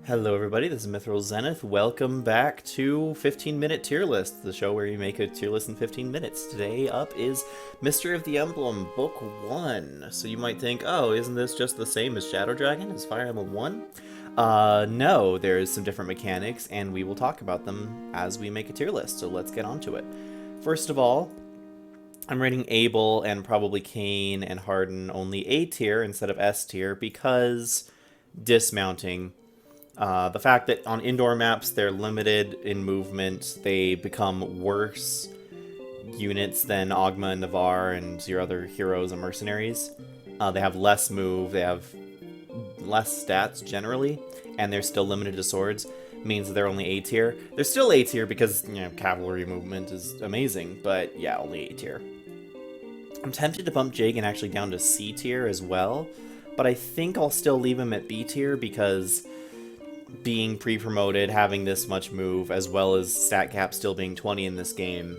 Hello everybody, this is Mithril Zenith. Welcome back to 15-Minute Tier List, the show where you make a tier list in 15 minutes. Today up is Mystery of the Emblem, Book 1. So you might think, oh, isn't this just the same as Shadow Dragon, as Fire Emblem 1? No, there's some different mechanics, and we will talk about them as we make a tier list, so let's get on to it. First of all, I'm rating Abel and probably Cain and Harden only A tier instead of S tier because dismounting. The fact that on indoor maps they're limited in movement, they become worse units than Ogma and Navarre and your other heroes and mercenaries. They have less move, they have less stats generally, and they're still limited to swords. Means they're only A tier. They're still A tier because, you know, cavalry movement is amazing, but yeah, only A tier. I'm tempted to bump Jagan actually down to C tier as well, but I think I'll still leave him at B tier because being pre-promoted, having this much move, as well as stat cap still being 20 in this game,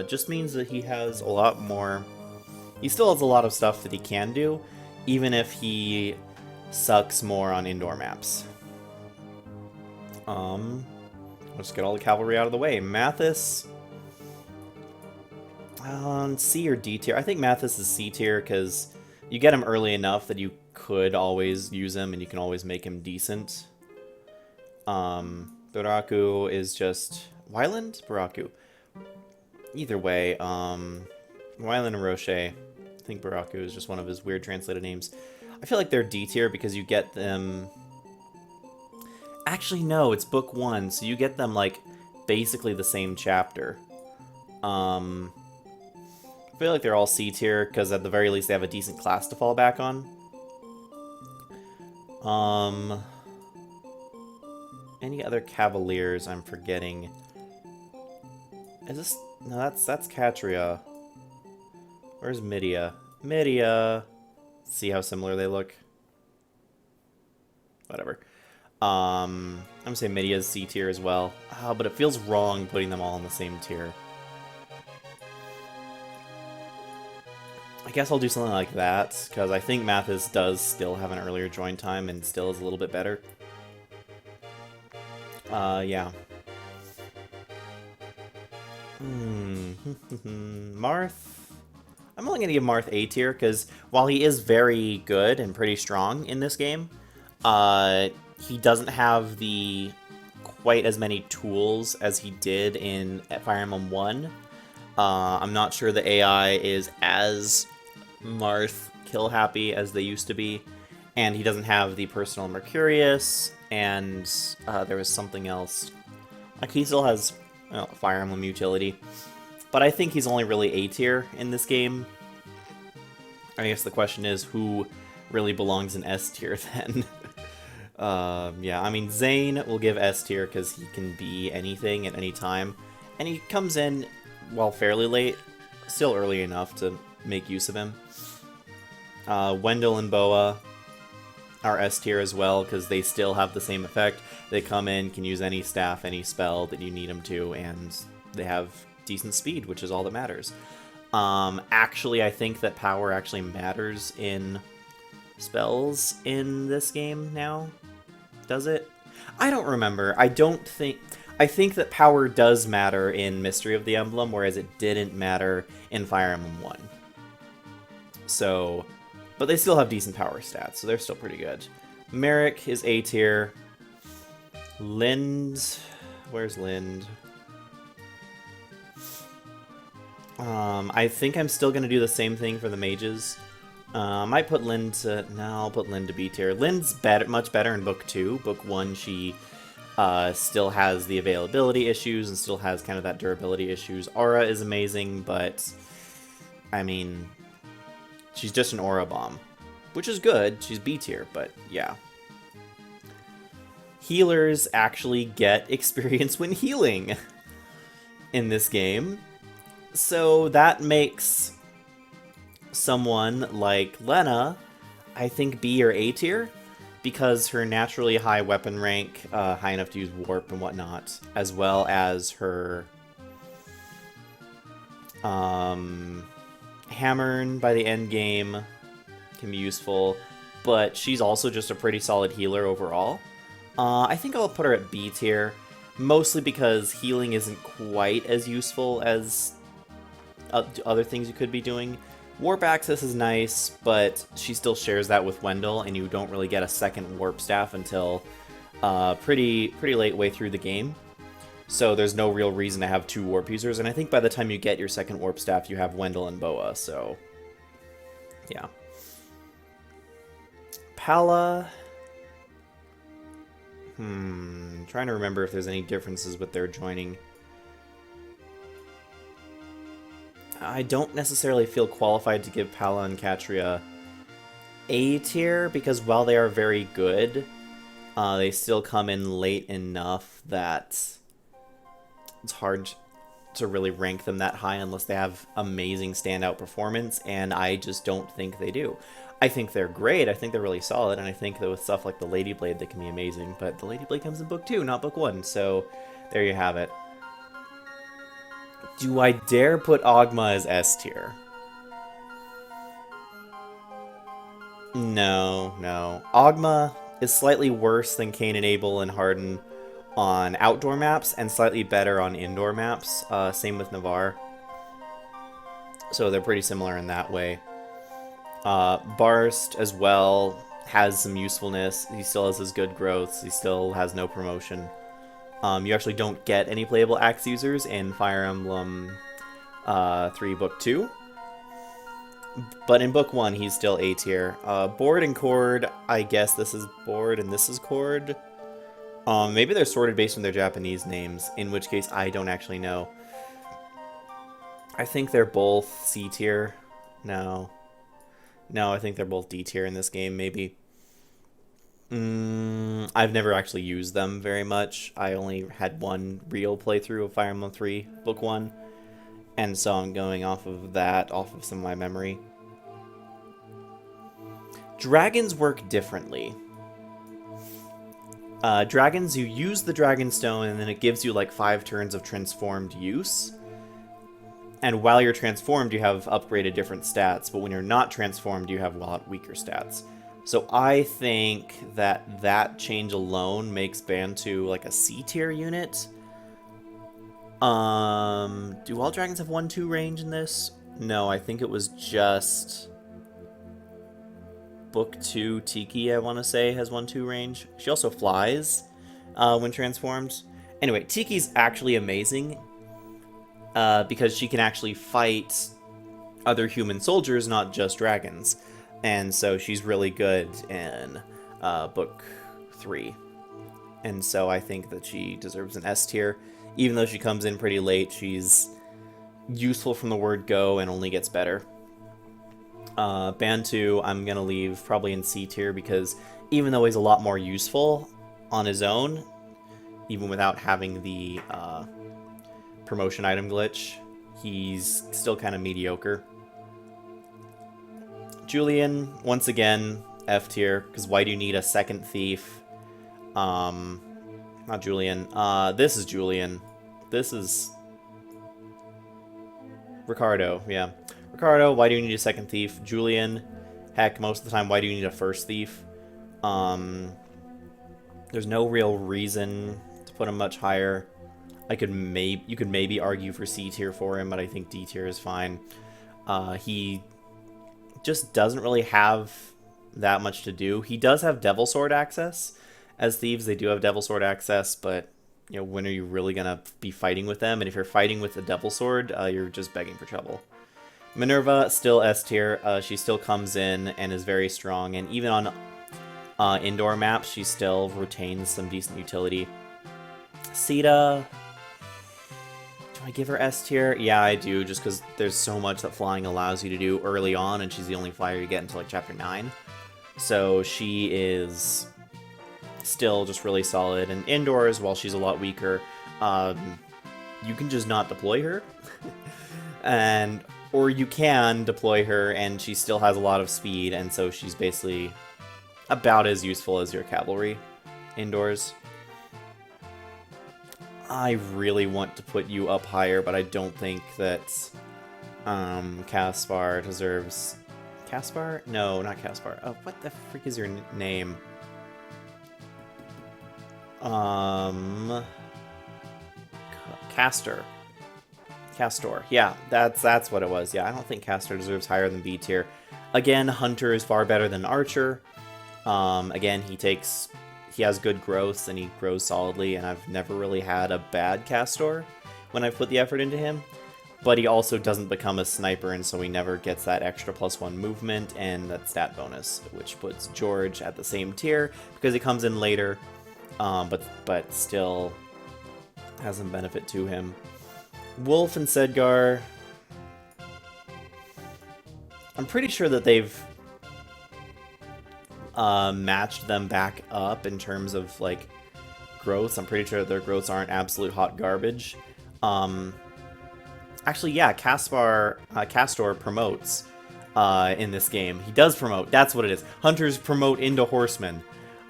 just means that he has a lot more... He still has a lot of stuff that he can do, even if he sucks more on indoor maps. Let's get all the cavalry out of the way. Mathis... C or D tier? I think Mathis is C tier, because you get him early enough that you could always use him, and you can always make him decent. Buraku is just... Wyland? Buraku. Either way, Wyland and Roche. I think Buraku is just one of his weird translated names. I feel like they're D tier because you get them... Actually, no, it's book 1, so you get them, like, basically the same chapter. I feel like they're all C tier because at the very least they have a decent class to fall back on. Any other Cavaliers I'm forgetting? Is this... No, that's Catria. Where's Midia? Midia! See how similar they look? Whatever. I'm gonna say Midia's C tier as well. But it feels wrong putting them all in the same tier. I guess I'll do something like that, because I think Mathis does still have an earlier join time and still is a little bit better. Yeah. Marth. I'm only going to give Marth A tier, because while he is very good and pretty strong in this game, he doesn't have the quite as many tools as he did in Fire Emblem 1. I'm not sure the AI is as Marth kill-happy as they used to be, and he doesn't have the personal Mercurius, and there was something else. Like, he still has Fire Emblem utility, but I think he's only really A tier in this game. I guess the question is, who really belongs in S tier then? Yeah, I mean, Zane will give S tier because he can be anything at any time, and he comes in, well, fairly late, still early enough to make use of him. Wendell and Boa are S tier as well, because they still have the same effect. They come in, can use any staff, any spell that you need them to, and they have decent speed, which is all that matters. Actually, I think that power actually matters in spells in this game now. Does it? I don't remember. I think that power does matter in Mystery of the Emblem, whereas it didn't matter in Fire Emblem 1. So... But they still have decent power stats, so they're still pretty good. Merrick is A tier. Lind... Where's Lind? I think I'm still going to do the same thing for the mages. I might put Lind to... No, I'll put Lind to B tier. Lind's much better in Book 2. Book 1, she still has the availability issues and still has kind of that durability issues. Aura is amazing, but... I mean... She's just an aura bomb, which is good. She's B tier, but yeah. Healers actually get experience when healing in this game. So that makes someone like Lena, I think, B or A tier, because her naturally high weapon rank, high enough to use warp and whatnot, as well as her Hammern by the end game can be useful, but she's also just a pretty solid healer overall. I think I'll put her at B tier, mostly because healing isn't quite as useful as other things you could be doing. Warp access is nice, but she still shares that with Wendell, and you don't really get a second warp staff until pretty late way through the game. So there's no real reason to have 2 warp users, and I think by the time you get your second warp staff, you have Wendell and Boa, so yeah. Pala... trying to remember if there's any differences with their joining. I don't necessarily feel qualified to give Pala and Katria A tier, because while they are very good, they still come in late enough that it's hard to really rank them that high unless they have amazing standout performance, and I just don't think they do. I think they're great, I think they're really solid, and I think that with stuff like the Lady Blade they can be amazing, but the Lady Blade comes in book 2, not book 1, so there you have it. Do I dare put Ogma as S tier? No, no. Ogma is slightly worse than Cain and Abel and Harden on outdoor maps, and slightly better on indoor maps. Same with Navarre. So they're pretty similar in that way. Barst, as well, has some usefulness. He still has his good growths. He still has no promotion. You actually don't get any playable axe users in Fire Emblem 3 Book 2. But in Book 1, he's still A tier. Board and Cord, I guess this is Board and this is Cord. Maybe they're sorted based on their Japanese names, in which case I don't actually know. I think they're both C tier. No. No, I think they're both D tier in this game, maybe. I've never actually used them very much. I only had one real playthrough of Fire Emblem 3 Book 1. And so I'm going off of that, off of some of my memory. Dragons work differently. Dragons, you use the Dragon Stone, and then it gives you like 5 turns of transformed use. And while you're transformed, you have upgraded different stats, but when you're not transformed, you have a lot weaker stats. So I think that that change alone makes Bantu like a C tier unit. Do all dragons have 1-2 range in this? No, I think it was just Book 2 Tiki, I want to say, has 1-2 range. She also flies when transformed. Anyway, Tiki's actually amazing because she can actually fight other human soldiers, not just dragons. And so she's really good in Book 3. And so I think that she deserves an S tier. Even though she comes in pretty late, she's useful from the word go and only gets better. Bantu, I'm going to leave probably in C tier because even though he's a lot more useful on his own, even without having the promotion item glitch, he's still kind of mediocre. Julian, once again, F tier, because why do you need a second thief? Not Julian. This is Julian. This is Ricardo, yeah. Ricardo, why do you need a second thief? Julian, heck, most of the time, why do you need a first thief? There's no real reason to put him much higher. You could maybe argue for C tier for him, but I think D tier is fine. He just doesn't really have that much to do. He does have Devil Sword access. As thieves, they do have Devil Sword access, but you know, when are you really gonna be fighting with them? And if you're fighting with the Devil Sword, you're just begging for trouble. Minerva, still S tier. She still comes in and is very strong, and even on indoor maps, she still retains some decent utility. Sita, do I give her S tier? Yeah, I do, just because there's so much that flying allows you to do early on, and she's the only flyer you get until like chapter 9. So she is still just really solid. And indoors, while she's a lot weaker, you can just not deploy her. Or you can deploy her, and she still has a lot of speed, and so she's basically about as useful as your cavalry indoors. I really want to put you up higher, but I don't think that Caspar deserves... Caspar? No, not Caspar. Oh, what the freak is your name? Castor. Castor. Yeah, that's what it was. Yeah, I don't think Castor deserves higher than B tier. Again, Hunter is far better than Archer. Again, he has good growths and he grows solidly, and I've never really had a bad Castor when I've put the effort into him. But he also doesn't become a sniper, and so he never gets that extra +1 movement and that stat bonus, which puts George at the same tier because he comes in later, but still has some benefit to him. Wolf and Sedgar, I'm pretty sure that they've matched them back up in terms of like growths. I'm pretty sure their growths aren't absolute hot garbage. Actually, yeah, Castor promotes in this game. He does promote. That's what it is. Hunters promote into horsemen.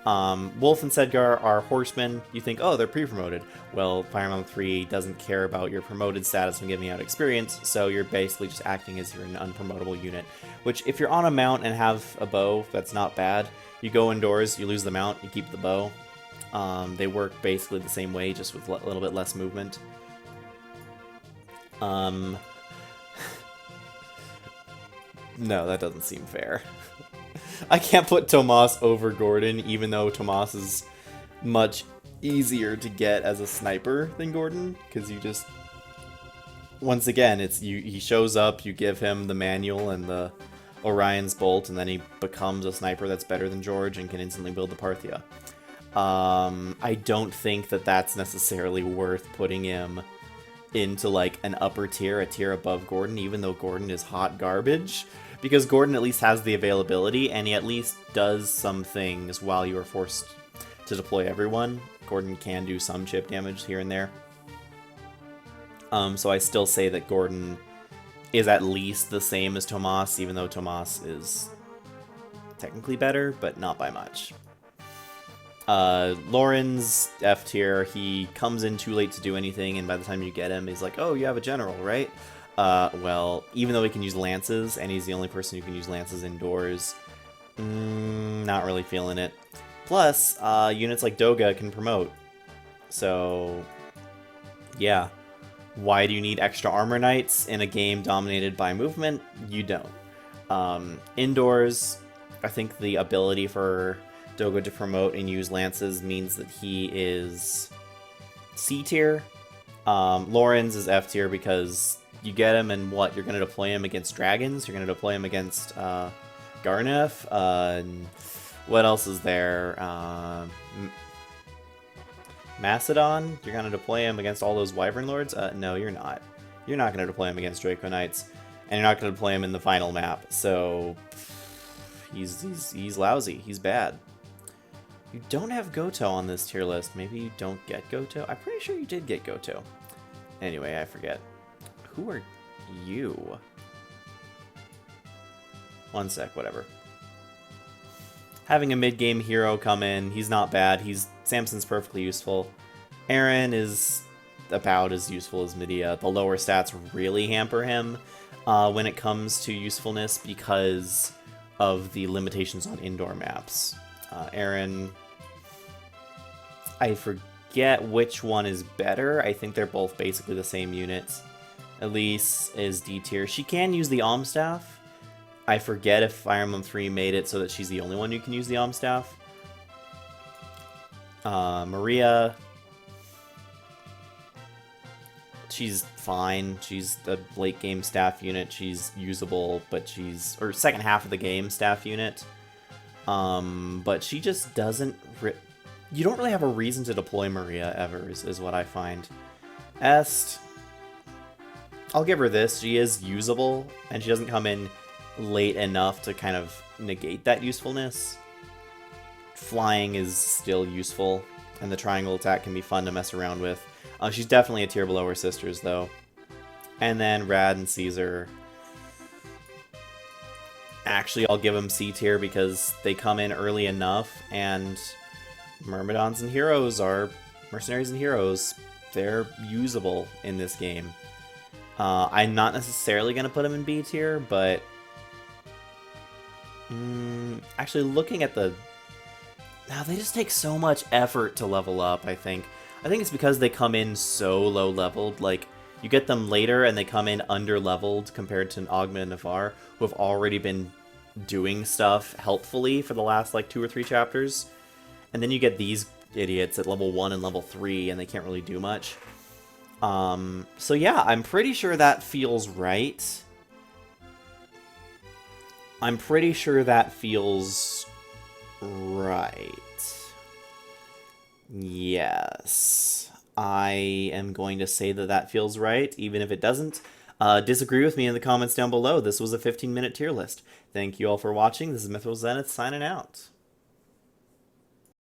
Wolf and Sedgar are horsemen. You think, oh, they're pre-promoted. Well, Fire Emblem 3 doesn't care about your promoted status when giving out experience, so you're basically just acting as you're an unpromotable unit. Which, if you're on a mount and have a bow, that's not bad. You go indoors, you lose the mount, you keep the bow. They work basically the same way, just with a little bit less movement. No, that doesn't seem fair. I can't put Tomas over Gordon, even though Tomas is much easier to get as a sniper than Gordon, because you just... Once again, he shows up, you give him the manual and the Orion's Bolt, and then he becomes a sniper that's better than George and can instantly build the Parthia. I don't think that that's necessarily worth putting him into like an upper tier, a tier above Gordon, even though Gordon is hot garbage, because Gordon at least has the availability and he at least does some things while you are forced to deploy everyone. Gordon can do some chip damage here and there. So I still say that Gordon is at least the same as Tomas, even though Tomas is technically better, but not by much. Lauren's F tier. He comes in too late to do anything, and by the time you get him, he's like, oh, you have a general, right? Well, even though he can use lances, and he's the only person who can use lances indoors, not really feeling it. Plus, units like Doga can promote. So, yeah. Why do you need extra armor knights in a game dominated by movement? You don't. Indoors, I think the ability for Doga to promote and use lances means that he is C tier. Lorenz is F tier because you get him and what? You're going to deploy him against dragons. You're going to deploy him against Garnef. What else is there? Macedon. You're going to deploy him against all those Wyvern Lords? No, you're not. You're not going to deploy him against Draco Knights. And you're not going to deploy him in the final map. So he's lousy. He's bad. You don't have Goto on this tier list. Maybe you don't get Goto? I'm pretty sure you did get Goto. Anyway, I forget. Who are you? One sec, whatever. Having a mid-game hero come in, he's not bad. Samson's perfectly useful. Aaron is about as useful as Medea. The lower stats really hamper him when it comes to usefulness because of the limitations on indoor maps. Aaron, I forget which one is better. I think they're both basically the same units. Elise is D tier. She can use the Alm Staff. I forget if Fire Emblem 3 made it so that she's the only one who can use the Alm Staff. Maria, she's fine. She's a late game staff unit. She's usable, but or second half of the game staff unit. But she just doesn't... You don't really have a reason to deploy Maria ever, is what I find. Est, I'll give her this. She is usable, and she doesn't come in late enough to kind of negate that usefulness. Flying is still useful, and the triangle attack can be fun to mess around with. She's definitely a tier below her sisters, though. And then Rad and Caesar... Actually, I'll give them C tier because they come in early enough, and Myrmidons and Heroes are Mercenaries and Heroes. They're usable in this game. I'm not necessarily going to put them in B tier, but... actually, looking at the... Now, they just take so much effort to level up, I think. I think it's because they come in so low-leveled. Like, you get them later and they come in under-leveled compared to an Ogma and Navarre, who have already been doing stuff helpfully for the last, like, 2 or 3 chapters. And then you get these idiots at level 1 and level 3, and they can't really do much. So yeah, I'm pretty sure that feels right. I'm pretty sure that feels right. Yes. I am going to say that that feels right, even if it doesn't. Disagree with me in the comments down below. This was a 15-minute tier list. Thank you all for watching. This is Mythral Zenith signing out.